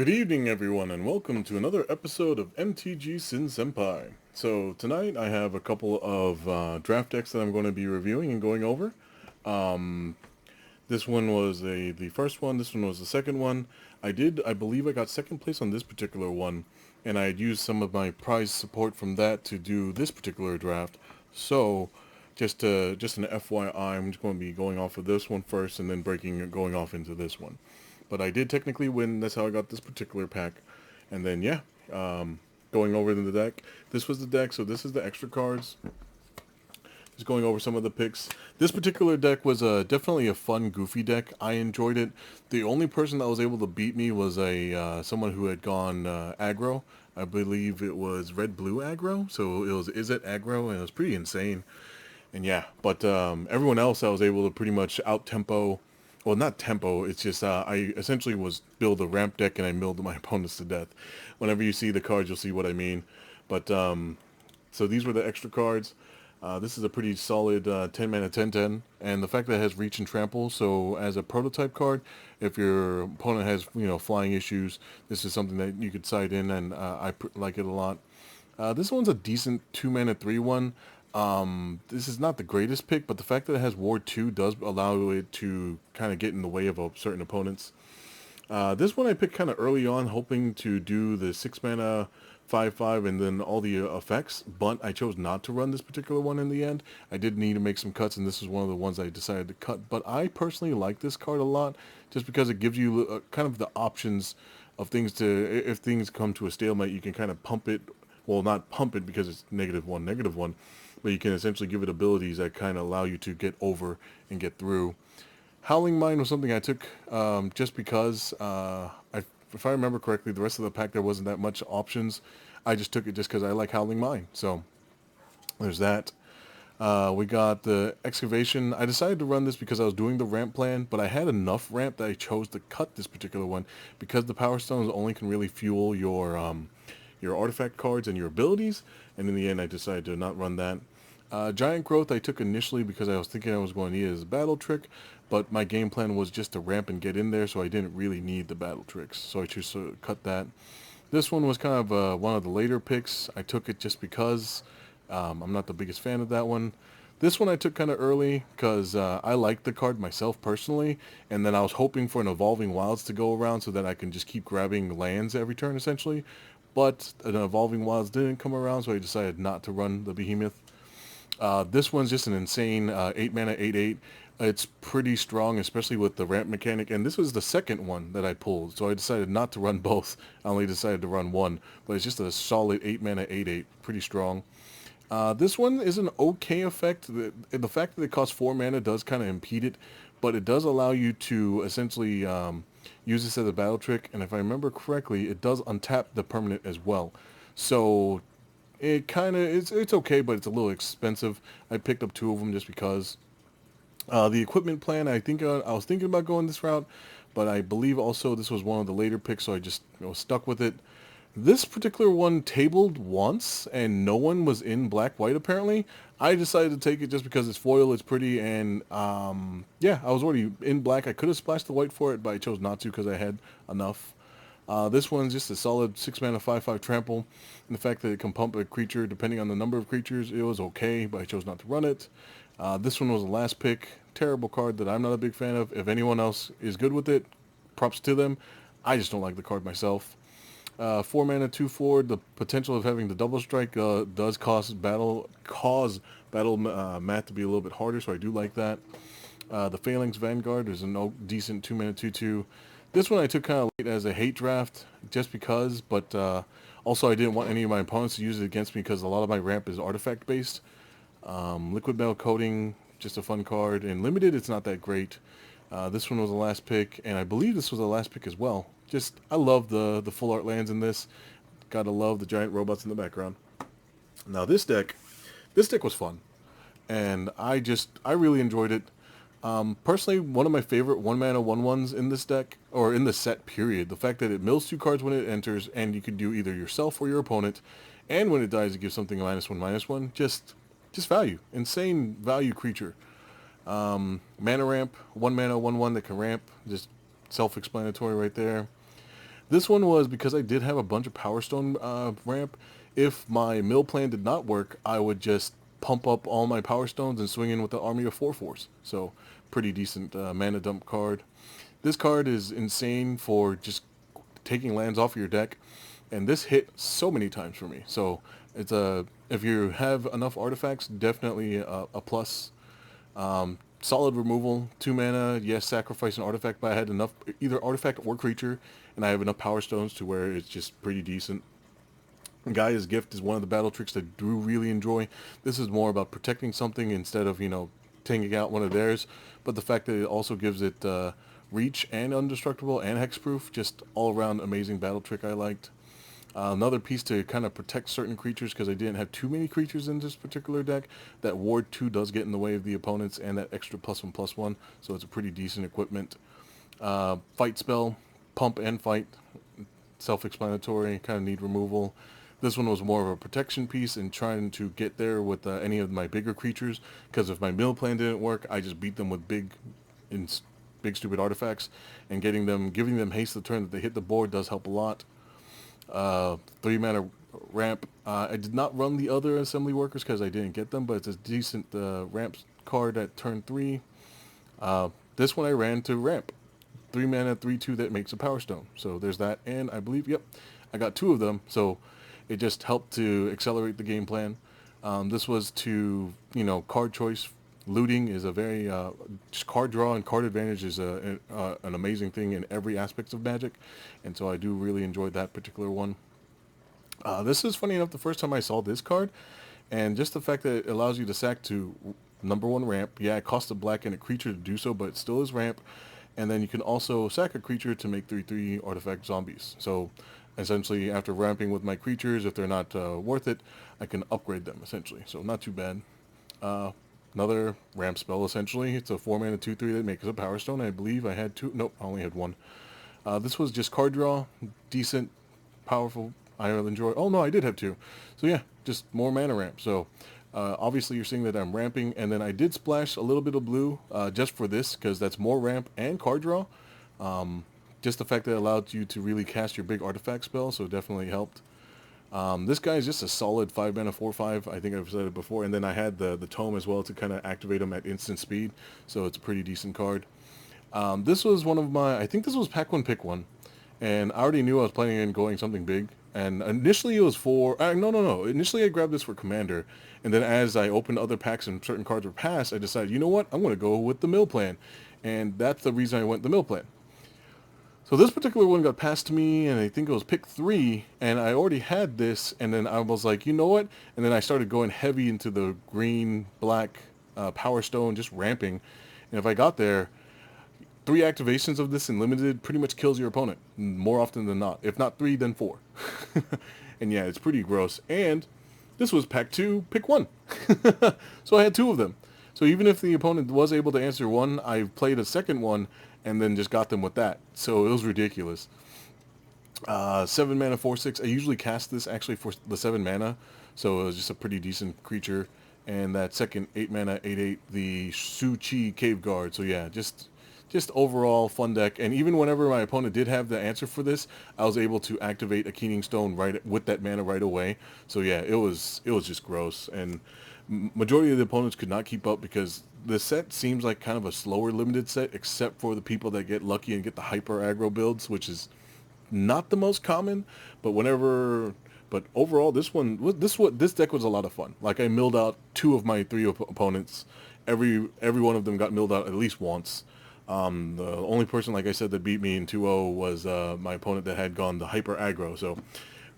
Good evening, everyone, and welcome to another episode of MTG Sin Senpai. So tonight I have a couple of draft decks that I'm going to be reviewing and going over. This one was the first one. This one was the second one. I believe I got second place on this particular one, and I had used some of my prize support from that to do this particular draft. So just an FYI, I'm just going to be going off of this one first, and then going off into this one. But I did technically win. That's how I got this particular pack. And then, yeah, going over the deck. This was the deck, so this is the extra cards. Just going over some of the picks. This particular deck was definitely a fun, goofy deck. I enjoyed it. The only person that was able to beat me was someone who had gone aggro. I believe it was red-blue aggro. So it was Izzet aggro, and it was pretty insane. And yeah, but everyone else I was able to pretty much out-tempo. Well, not tempo. It's just I essentially was build a ramp deck and I milled my opponents to death. Whenever you see the cards, you'll see what I mean. But so these were the extra cards. This is a pretty solid 10 mana 10/10, and the fact that it has reach and trample. So as a prototype card, if your opponent has flying issues, this is something that you could side in, and like it a lot. This one's a decent 2 mana 3/1. This is not the greatest pick, but the fact that it has Ward 2 does allow it to kind of get in the way of certain opponents. This one I picked kind of early on, hoping to do the 6 mana 5/5 and then all the effects, but I chose not to run this particular one in the end. I did need to make some cuts, and this is one of the ones I decided to cut. But I personally like this card a lot, just because it gives you kind of the options of things to, if things come to a stalemate, you can kind of pump it. Well, not pump it because it's negative one, but you can essentially give it abilities that kind of allow you to get over and get through. Howling Mine was something I took just because, if I remember correctly, the rest of the pack there wasn't that much options. I just took it just because I like Howling Mine. So there's that. We got the Excavation. I decided to run this because I was doing the ramp plan, but I had enough ramp that I chose to cut this particular one because the Power Stones only can really fuel your artifact cards and your abilities, and in the end I decided to not run that. Giant Growth I took initially because I was thinking I was going to need it as a battle trick, but my game plan was just to ramp and get in there, so I didn't really need the battle tricks, so I chose to cut that. This one was kind of one of the later picks. I took it just because I'm not the biggest fan of that one. This one I took kind of early because I like the card myself personally, and then I was hoping for an Evolving Wilds to go around so that I can just keep grabbing lands every turn essentially. But an Evolving Wilds didn't come around, so I decided not to run the Behemoth. This one's just an insane 8 mana 8/8. It's pretty strong, especially with the ramp mechanic, and this was the second one that I pulled, so I decided not to run both. I only decided to run one, but it's just a solid 8 mana 8/8, pretty strong. This one is an okay effect. The fact that it costs 4 mana does kind of impede it, but it does allow you to essentially use this as a battle trick, and if I remember correctly, it does untap the permanent as well. So it kind of it's okay, but it's a little expensive. I picked up two of them just because. The equipment plan, I think I was thinking about going this route, but I believe also this was one of the later picks, so I just stuck with it. This particular one tabled once, and no one was in black-white apparently. I decided to take it just because it's foil, it's pretty, and yeah, I was already in black. I could have splashed the white for it, but I chose not to because I had enough. This one's just a solid 6 mana 5/5 trample, and the fact that it can pump a creature depending on the number of creatures, it was okay, but I chose not to run it. This one was the last pick. Terrible card that I'm not a big fan of. If anyone else is good with it, props to them. I just don't like the card myself. 4 mana 2/4. The potential of having the double strike does cause battle math to be a little bit harder, so I do like that. The Phalanx Vanguard is a decent 2 mana 2/2. This one I took kind of late as a hate draft, just because, but also I didn't want any of my opponents to use it against me because a lot of my ramp is artifact based. Liquid Metal Coating, just a fun card. And Limited, it's not that great. This one was the last pick, and I believe this was the last pick as well. Just, I love the full art lands in this. Gotta love the giant robots in the background. Now this deck was fun, and I really enjoyed it. Personally, one of my favorite 1 mana 1/1s in this deck, or in the set period. The fact that it mills 2 cards when it enters, and you can do either yourself or your opponent, and when it dies, it gives something a -1/-1. Just value. Insane value creature. Mana ramp, 1 mana 1/1 that can ramp. Just self-explanatory right there. This one was because I did have a bunch of Power Stone ramp. If my mill plan did not work, I would just pump up all my Power Stones and swing in with the Army of 4/4s. So pretty decent mana dump card. This card is insane for just taking lands off your deck, and this hit so many times for me. So it's a, if you have enough artifacts, definitely a plus. Solid removal, 2 mana, yes, sacrifice an artifact, but I had enough, either artifact or creature, and I have enough Power Stones to where it's just pretty decent. Gaia's Gift is one of the battle tricks that I do really enjoy. This is more about protecting something instead of, taking out one of theirs, but the fact that it also gives it reach and indestructible and hexproof, just all around amazing battle trick I liked. Another piece to kind of protect certain creatures, because I didn't have too many creatures in this particular deck, that Ward 2 does get in the way of the opponents, and that extra +1/+1, so it's a pretty decent equipment. Fight spell, pump and fight, self-explanatory, kind of need removal. This one was more of a protection piece and trying to get there with any of my bigger creatures, because if my mill plan didn't work, I just beat them with big stupid artifacts, and giving them haste the turn that they hit the board does help a lot. 3 mana ramp. I did not run the other assembly workers because I didn't get them, but it's a decent ramp card at turn 3. This one I ran to ramp. 3 mana, 3/2 that makes a Power Stone. So there's that, and I believe, yep, I got 2 of them, so it just helped to accelerate the game plan. This was to, card choice. Looting is a very, just card draw and card advantage is an amazing thing in every aspect of Magic, and so I do really enjoy that particular one. This is funny enough the first time I saw this card, and just the fact that it allows you to sack to number 1 ramp. Yeah, it costs a black and a creature to do so, but it still is ramp, and then you can also sack a creature to make 3/3 artifact zombies. So essentially, after ramping with my creatures, if they're not worth it, I can upgrade them, essentially. So not too bad. Another ramp spell, essentially. It's a 4 mana 2/3 that makes a Power Stone. I believe I had 2. Nope, I only had 1. This was just card draw. Decent, powerful. I really enjoy. Oh, no, I did have 2. So yeah, just more mana ramp. So obviously you're seeing that I'm ramping. And then I did splash a little bit of blue just for this, because that's more ramp and card draw. Just the fact that it allowed you to really cast your big artifact spell, so it definitely helped. This guy is just a solid 5 mana 4/5. I think I've said it before. And then I had the tome as well to kind of activate him at instant speed. So it's a pretty decent card. This was one of my, I think this was pack 1 pick 1. And I already knew I was planning on going something big. And initially it was for, no. Initially I grabbed this for Commander. And then as I opened other packs and certain cards were passed, I decided, you know what, I'm going to go with the mill plan. And that's the reason I went the mill plan. So this particular one got passed to me, and I think it was pick 3, and I already had this, and then I was like, you know what? And then I started going heavy into the green, black, Power Stone, just ramping. And if I got there, 3 activations of this in limited pretty much kills your opponent, more often than not. If not 3, then 4. And yeah, it's pretty gross. And this was pack 2, pick 1. So I had 2 of them. So even if the opponent was able to answer 1, I played a second one, and then just got them with that. So it was ridiculous. 7 mana 4/6. I usually cast this actually for the 7 mana, so it was just a pretty decent creature. And that second 8 mana 8/8, the Su-Chi Cave Guard. So yeah, just overall fun deck. And even whenever my opponent did have the answer for this, I was able to activate a Keening Stone right with that mana right away. So yeah, it was just gross. And majority of the opponents could not keep up, because the set seems like kind of a slower limited set, except for the people that get lucky and get the hyper aggro builds, which is not the most common. But overall, this deck was a lot of fun. Like, I milled out 2 of my 3 opponents. Every one of them got milled out at least once. The only person, like I said, that beat me in 2-0 was my opponent that had gone the hyper aggro. So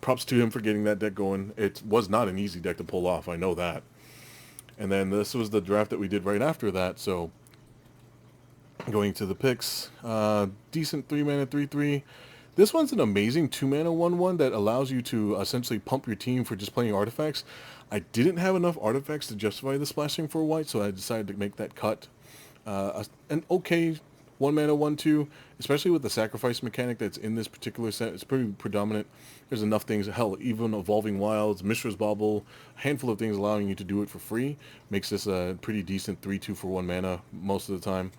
props to him for getting that deck going. It was not an easy deck to pull off, I know that. And then this was the draft that we did right after that, so going to the picks, decent 3 mana 3/3. This one's an amazing 2 mana 1/1 that allows you to essentially pump your team for just playing artifacts. I didn't have enough artifacts to justify the splashing for white, so I decided to make that cut. An okay 1 mana 1/2, especially with the sacrifice mechanic that's in this particular set. It's pretty predominant. There's enough things, hell, even Evolving Wilds, Mishra's Bauble, a handful of things allowing you to do it for free, makes this a pretty decent 3/2 for 1 mana most of the time.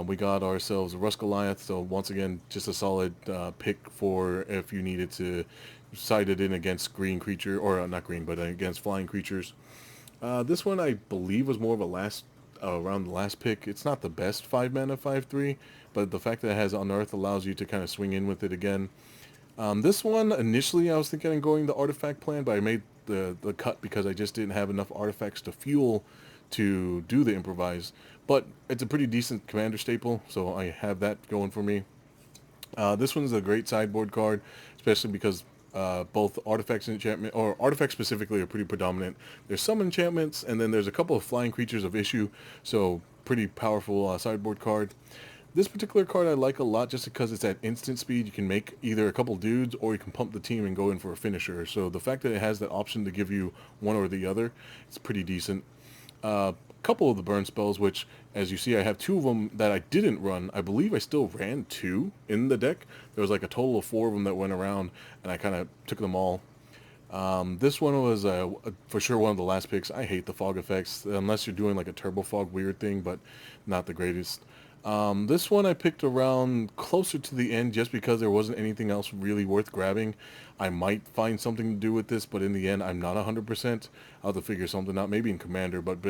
We got ourselves a Rust Goliath, so once again, just a solid pick for if you needed to side it in against green creature, or not green, but against flying creatures. This one I believe was more of a last around the last pick. It's not the best 5 mana 5/3, but the fact that it has Unearth allows you to kind of swing in with it again. This one initially I was thinking of going the artifact plan, but I made the cut because I just didn't have enough artifacts to fuel to do the improvise. But it's a pretty decent commander staple, so I have that going for me. This one's a great sideboard card, especially because both artifacts and enchantment, or artifacts specifically, are pretty predominant. There's some enchantments, and then there's a couple of flying creatures of issue, so pretty powerful sideboard card. This particular card I like a lot just because it's at instant speed. You can make either a couple dudes or you can pump the team and go in for a finisher. So the fact that it has that option to give you one or the other, it's pretty decent. Couple of the burn spells, which, as you see, I have 2 of them that I didn't run. I believe I still ran 2 in the deck. There was like a total of 4 of them that went around, and I kind of took them all. This one was for sure one of the last picks. I hate the fog effects, unless you're doing like a turbo fog weird thing, but not the greatest. This one I picked around closer to the end just because there wasn't anything else really worth grabbing. I might find something to do with this, but in the end, I'm not 100%. I'll have to figure something out, maybe in Commander, but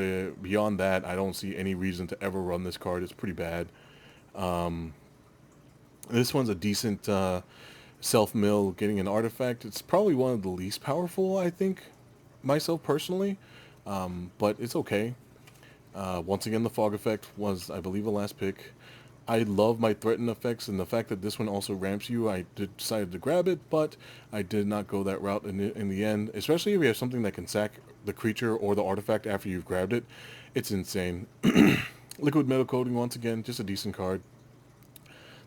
beyond that, I don't see any reason to ever run this card. It's pretty bad. This one's a decent self-mill getting an artifact. It's probably one of the least powerful, I think, myself personally, but it's okay. Once again, the fog effect was, I believe, the last pick. I love my threaten effects, and the fact that this one also ramps you, I decided to grab it, but I did not go that route in the end, especially if you have something that can sack the creature or the artifact after you've grabbed it. It's insane. Liquid Metal Coating, once again, just a decent card.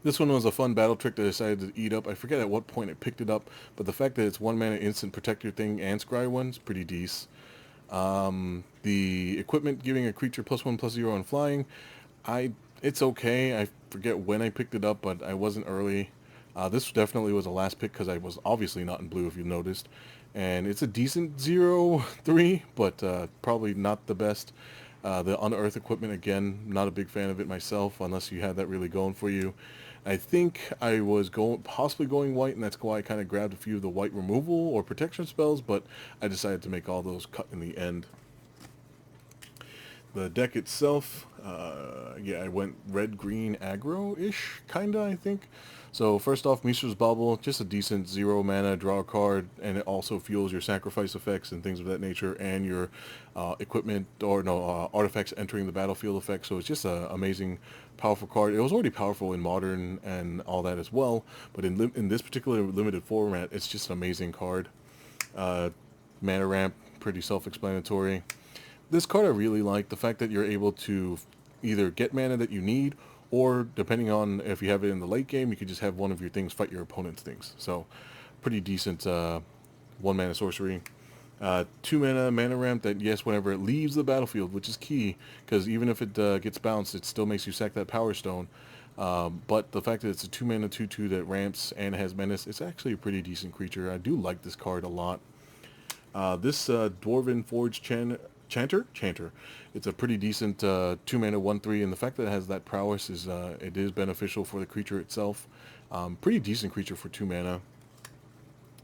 This one was a fun battle trick that I decided to eat up. I forget at what point I picked it up, but the fact that it's 1 mana instant protect your thing and scry one's pretty decent. The equipment giving a creature +1/+0 on flying, it's okay. I forget when I picked it up, but I wasn't early. This definitely was a last pick because I was obviously not in blue, if you noticed. And it's a decent 0/3, but probably not the best. The Unearth equipment, again, not a big fan of it myself, unless you had that really going for you. I think I was possibly going white, and that's why I kind of grabbed a few of the white removal or protection spells, but I decided to make all those cut in the end. The deck itself, yeah, I went red-green aggro-ish, kinda, I think. So first off, Mishra's Bauble, just a decent 0 mana draw card, and it also fuels your sacrifice effects and things of that nature, and your equipment, or no, artifacts entering the battlefield effect. So it's just an amazing, powerful card. It was already powerful in Modern and all that as well, but in this particular limited format, it's just an amazing card. Mana ramp, pretty self-explanatory. This card I really like, the fact that you're able to either get mana that you need, or depending on if you have it in the late game, you could just have one of your things fight your opponent's things. So pretty decent 1 mana sorcery. 2 mana ramp that, yes, whenever it leaves the battlefield, which is key, because even if it gets bounced, it still makes you sack that Power Stone. But the fact that it's a 2 mana 2/2 that ramps and has menace, it's actually a pretty decent creature. I do like this card a lot. This Dwarven Forge Chanter. It's a pretty decent 2 mana 1/3, and the fact that it has that prowess is it is beneficial for the creature itself. Pretty decent creature for 2 mana.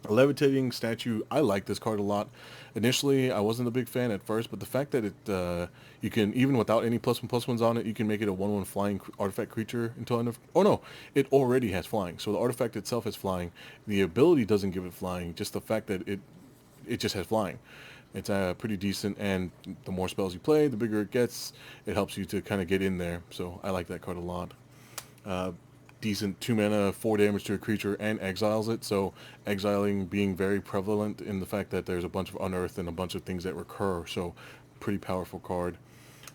A Levitating Statue, I like this card a lot. Initially, I wasn't a big fan at first, but the fact that it you can, even without any +1/+1s on it, you can make it a 1/1 flying artifact creature until end of... Oh no, it already has flying, so the artifact itself has flying. The ability doesn't give it flying, just the fact that it just has flying. It's pretty decent, and the more spells you play, the bigger it gets. It helps you to kind of get in there, so I like that card a lot. Decent 2 mana, 4 damage to a creature, and exiles it, so exiling being very prevalent in the fact that there's a bunch of Unearth and a bunch of things that recur, so pretty powerful card.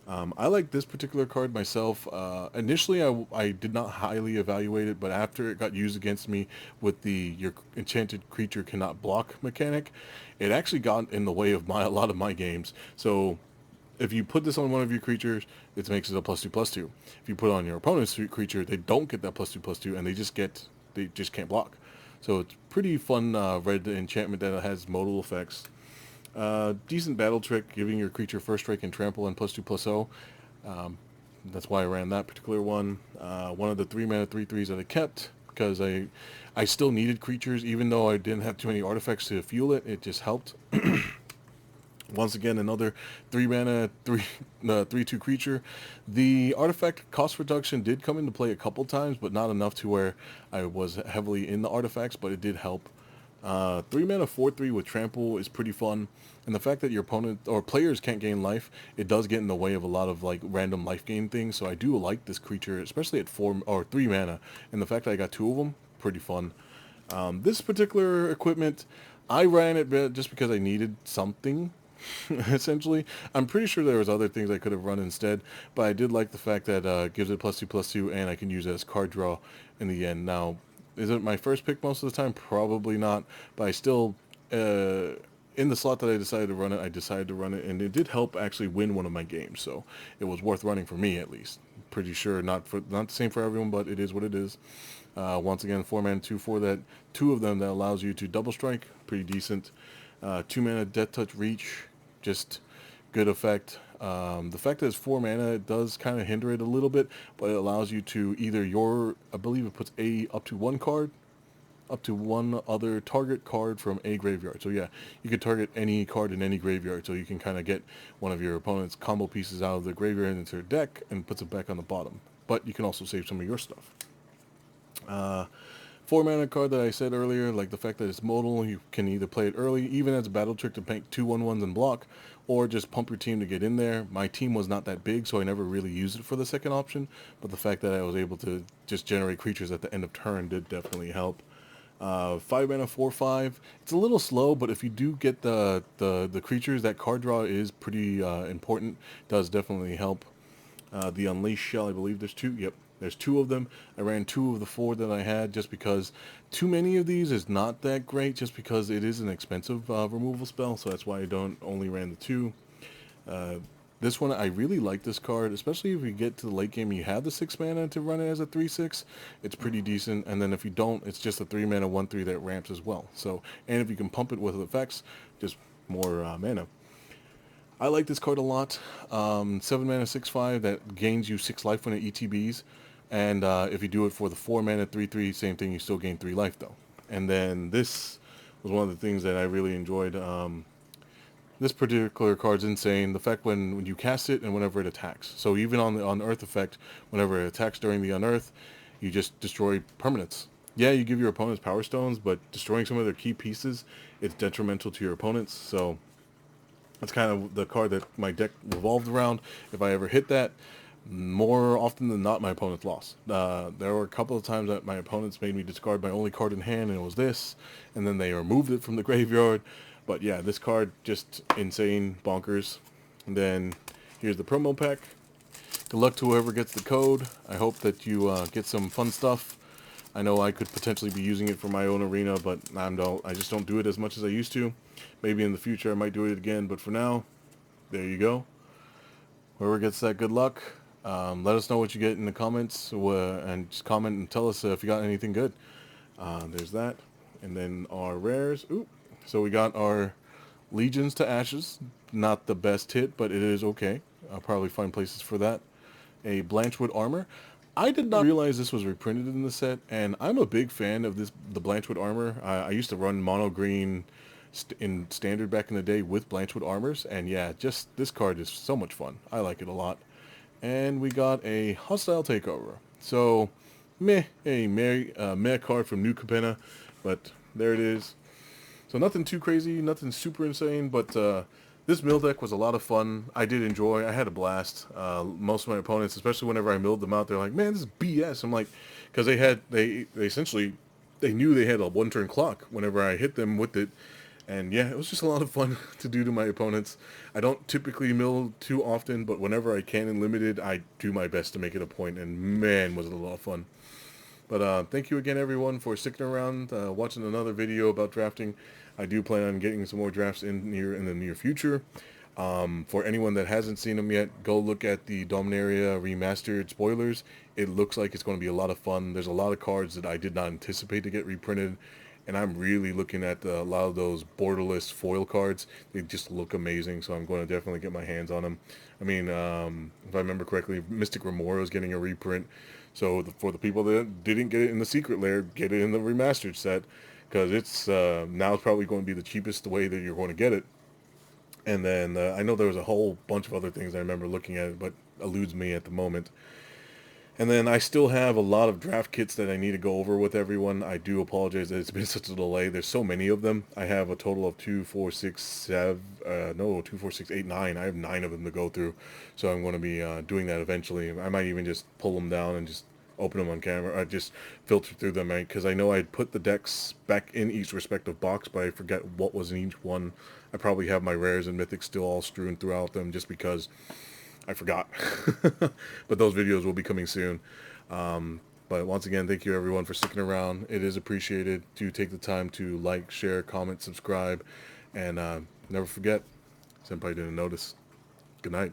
I like this particular card myself. Initially, I did not highly evaluate it, but after it got used against me with the your enchanted creature cannot block mechanic, it actually got in the way of a lot of my games. So if you put this on one of your creatures, it makes it a +2/+2. If you put it on your opponent's creature, they don't get that +2/+2, and they just can't block. So it's pretty fun red enchantment that has modal effects. Decent battle trick, giving your creature first strike and trample and +2/+0. That's why I ran that particular one. One of the 3-mana 3/3s that I kept, because I still needed creatures, even though I didn't have too many artifacts to fuel it. It just helped. Once again, another 3-mana 3/2 creature. The artifact cost reduction did come into play a couple times, but not enough to where I was heavily in the artifacts, but it did help. 3-mana 4/3 with trample is pretty fun, and the fact that your opponent or players can't gain life, it does get in the way of a lot of like random life gain things. So I do like this creature, especially at 4 or 3 mana, and the fact that I got 2 of them, pretty fun. This particular equipment, I ran it just because I needed something. Essentially, I'm pretty sure there was other things I could have run instead, but I did like the fact that gives it +2/+2, and I can use it as card draw in the end. Now, is it my first pick most of the time? Probably not, but I still, in the slot that I decided to run it, I decided to run it, and it did help actually win one of my games, so it was worth running for me at least. Pretty sure not the same for everyone, but it is what it is. Once again, 4-mana 2/4 that 2 of them that allows you to double strike, pretty decent. 2-mana Death Touch Reach, just good effect. The fact that it's 4 mana, it does kind of hinder it a little bit, but it allows you to either I believe it puts up to one card, up to one other target card from a graveyard. So yeah, you could target any card in any graveyard, so you can kind of get one of your opponent's combo pieces out of the graveyard into their deck and puts it back on the bottom. But you can also save some of your stuff. 4-mana card that I said earlier, like the fact that it's modal, you can either play it early, even as a battle trick to paint 2/1/1s and block, or just pump your team to get in there. My team was not that big, so I never really used it for the second option, but the fact that I was able to just generate creatures at the end of turn did definitely help. 5-mana 4/5. It's a little slow, but if you do get the creatures, that card draw is pretty important. Does definitely help. The Unleash Shell, I believe there's 2. Yep, there's 2 of them. I ran 2 of the 4 that I had just because too many of these is not that great, just because it is an expensive removal spell, so that's why I only ran the 2. This one, I really like this card, especially if you get to the late game and you have the 6 mana to run it as a 3/6. It's pretty decent, and then if you don't, it's just a 3-mana 1/3 that ramps as well. So, and if you can pump it with effects, just more mana. I like this card a lot. 7-mana 6/5 that gains you 6 life when it ETBs, and if you do it for the 4-mana 3/3, same thing, you still gain 3 life though. And then this was one of the things that I really enjoyed. This particular card's insane. The fact when you cast it and whenever it attacks. So even on the Unearth effect, whenever it attacks during the Unearth, you just destroy permanents. Yeah, you give your opponents Power Stones, but destroying some of their key pieces, it's detrimental to your opponents. So that's kind of the card that my deck revolved around. If I ever hit that, more often than not, my opponents lost. There were a couple of times that my opponents made me discard my only card in hand, and it was this, and then they removed it from the graveyard. But yeah, this card, just insane, bonkers. And then here's the promo pack. Good luck to whoever gets the code. I hope that you get some fun stuff. I know I could potentially be using it for my own arena, but I just don't do it as much as I used to. Maybe in the future I might do it again, but for now, there you go. Whoever gets that, good luck. Let us know what you get in the comments, and just comment and tell us if you got anything good. There's that. And then our rares. Ooh. So we got our Legions to Ashes. Not the best hit, but it is okay. I'll probably find places for that. A Blanchwood Armor. I did not realize this was reprinted in the set, and I'm a big fan of the Blanchwood Armor. I used to run mono green in standard back in the day with Blanchwood Armors, and yeah, just this card is so much fun. I like it a lot. And we got a Hostile Takeover. So, meh card from New Capenna, but there it is. So nothing too crazy, nothing super insane, but this mill deck was a lot of fun. I did enjoy. I had a blast. Most of my opponents, especially whenever I milled them out, they're like, "Man, this is BS." I'm like, because they essentially knew they had a 1-turn clock whenever I hit them with it, and yeah, it was just a lot of fun to do to my opponents. I don't typically mill too often, but whenever I can in limited, I do my best to make it a point, and man, was it a lot of fun. But thank you again, everyone, for sticking around, watching another video about drafting. I do plan on getting some more drafts in the near future. For anyone that hasn't seen them yet, go look at the Dominaria Remastered spoilers. It looks like it's going to be a lot of fun. There's a lot of cards that I did not anticipate to get reprinted, and I'm really looking at a lot of those borderless foil cards. They just look amazing, so I'm going to definitely get my hands on them. I mean, if I remember correctly, Mystic Remora is getting a reprint, so for the people that didn't get it in the secret lair, get it in the remastered set, because it's now it's probably going to be the cheapest way that you're going to get it. And then I know there was a whole bunch of other things I remember looking at, but eludes me at the moment. And then I still have a lot of draft kits that I need to go over with everyone. I do apologize that it's been such a delay. There's so many of them. I have a total of 2, 4, 6, 7, no, 2, 4, 6, 8, 9. I have 9 of them to go through. So I'm going to be doing that eventually. I might even just pull them down and just open them on camera. I just filter through them, because I know I'd put the decks back in each respective box, but I forget what was in each one. I probably have my rares and mythics still all strewn throughout them just because I forgot. But those videos will be coming soon. But once again, thank you everyone for sticking around. It is appreciated. Do take the time to like, share, comment, subscribe, and never forget, Senpai didn't notice. Good night.